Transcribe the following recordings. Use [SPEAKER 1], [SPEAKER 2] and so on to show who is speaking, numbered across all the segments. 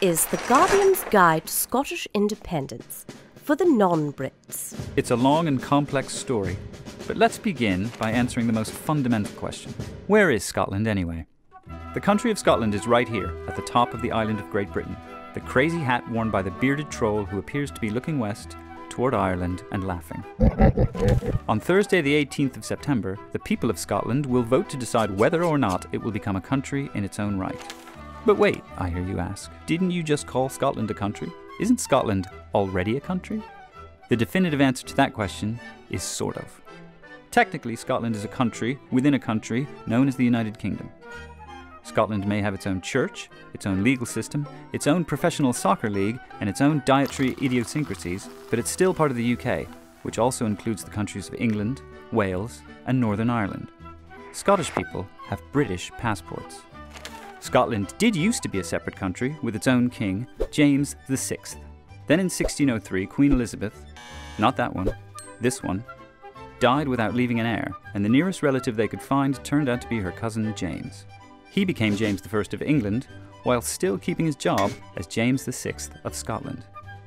[SPEAKER 1] is The Guardian's Guide to Scottish Independence for the non-Brits.
[SPEAKER 2] It's a long and complex story, but let's begin by answering the most fundamental question. Where is Scotland anyway? The country of Scotland is right here, at the top of the island of Great Britain, the crazy hat worn by the bearded troll who appears to be looking west toward Ireland and laughing. On Thursday the 18th of September, the people of Scotland will vote to decide whether or not it will become a country in its own right. But wait, I hear you ask, didn't you just call Scotland a country? Isn't Scotland already a country? The definitive answer to that question is sort of. Technically, Scotland is a country within a country known as the United Kingdom. Scotland may have its own church, its own legal system, its own professional soccer league, and its own dietary idiosyncrasies, but it's still part of the UK, which also includes the countries of England, Wales, and Northern Ireland. Scottish people have British passports. Scotland did used to be a separate country with its own king, James VI. Then in 1603, Queen Elizabeth, not that one, this one, died without leaving an heir, and the nearest relative they could find turned out to be her cousin James. He became James I of England, while still keeping his job as James VI of Scotland.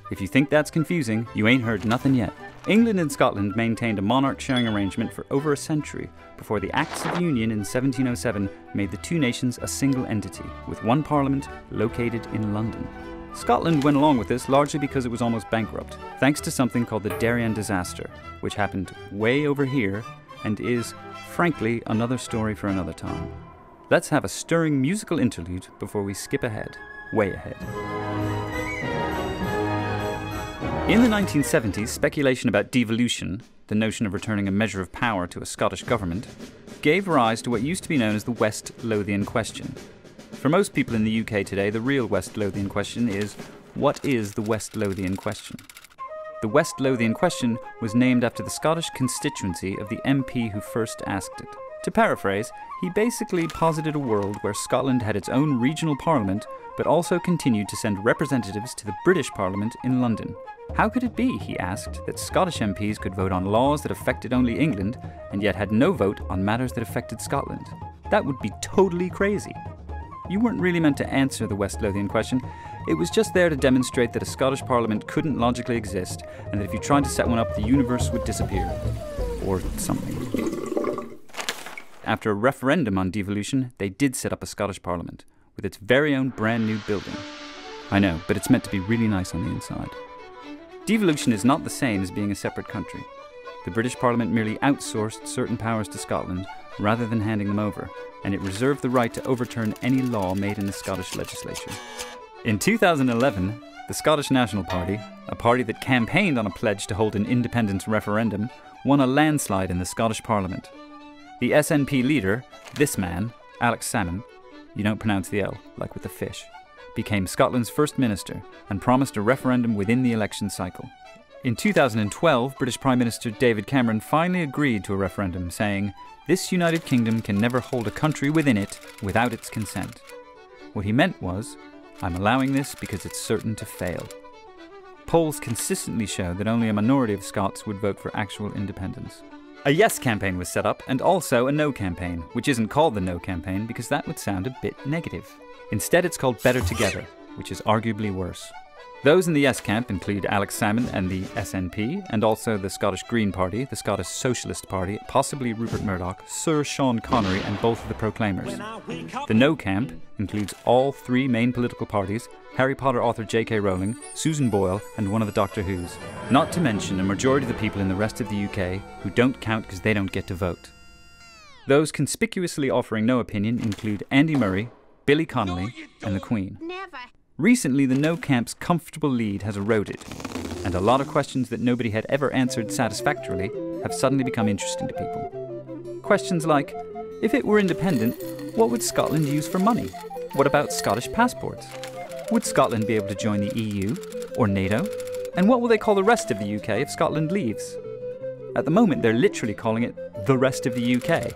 [SPEAKER 2] If you think that's confusing, you ain't heard nothing yet. England and Scotland maintained a monarch-sharing arrangement for over a century before the Acts of Union in 1707 made the two nations a single entity, with one parliament located in London. Scotland went along with this largely because it was almost bankrupt, thanks to something called the Darien disaster, which happened way over here and is, frankly, another story for another time. Let's have a stirring musical interlude before we skip ahead, way ahead. In the 1970s, speculation about devolution, the notion of returning a measure of power to a Scottish government, gave rise to what used to be known as the West Lothian question. For most people in the UK today, the real West Lothian question is, what is the West Lothian question? The West Lothian question was named after the Scottish constituency of the MP who first asked it. To paraphrase, he basically posited a world where Scotland had its own regional parliament, but also continued to send representatives to the British Parliament in London. How could it be, he asked, that Scottish MPs could vote on laws that affected only England, and yet had no vote on matters that affected Scotland? That would be totally crazy. You weren't really meant to answer the West Lothian question. It was just there to demonstrate that a Scottish Parliament couldn't logically exist, and that if you tried to set one up, the universe would disappear. Or something. After a referendum on devolution, they did set up a Scottish Parliament, with its very own brand new building. I know, but it's meant to be really nice on the inside. Devolution is not the same as being a separate country. The British Parliament merely outsourced certain powers to Scotland, rather than handing them over, and it reserved the right to overturn any law made in the Scottish legislature. In 2011, the Scottish National Party, a party that campaigned on a pledge to hold an independence referendum, won a landslide in the Scottish Parliament. The SNP leader, this man, Alex Salmond, you don't pronounce the L, like with the fish, became Scotland's first minister and promised a referendum within the election cycle. In 2012, British Prime Minister David Cameron finally agreed to a referendum, saying, "This United Kingdom can never hold a country within it without its consent." What he meant was, I'm allowing this because it's certain to fail. Polls consistently show that only a minority of Scots would vote for actual independence. A yes campaign was set up, and also a no campaign, which isn't called the no campaign because that would sound a bit negative. Instead, it's called Better Together, which is arguably worse. Those in the yes camp include Alex Salmond and the SNP, and also the Scottish Green Party, the Scottish Socialist Party, possibly Rupert Murdoch, Sir Sean Connery, and both of the Proclaimers. The no camp includes all three main political parties, Harry Potter author J.K. Rowling, Susan Boyle, and one of the Doctor Who's. Not to mention a majority of the people in the rest of the UK who don't count because they don't get to vote. Those conspicuously offering no opinion include Andy Murray, Billy Connolly, and the Queen.
[SPEAKER 1] Never.
[SPEAKER 2] Recently, the no camp's comfortable lead has eroded, and a lot of questions that nobody had ever answered satisfactorily have suddenly become interesting to people. Questions like, if it were independent, what would Scotland use for money? What about Scottish passports? Would Scotland be able to join the EU or NATO? And what will they call the rest of the UK if Scotland leaves? At the moment, they're literally calling it the rest of the UK,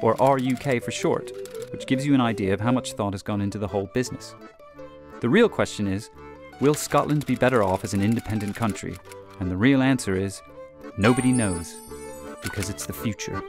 [SPEAKER 2] or RUK for short, which gives you an idea of how much thought has gone into the whole business. The real question is, will Scotland be better off as an independent country? And the real answer is, nobody knows, because it's the future.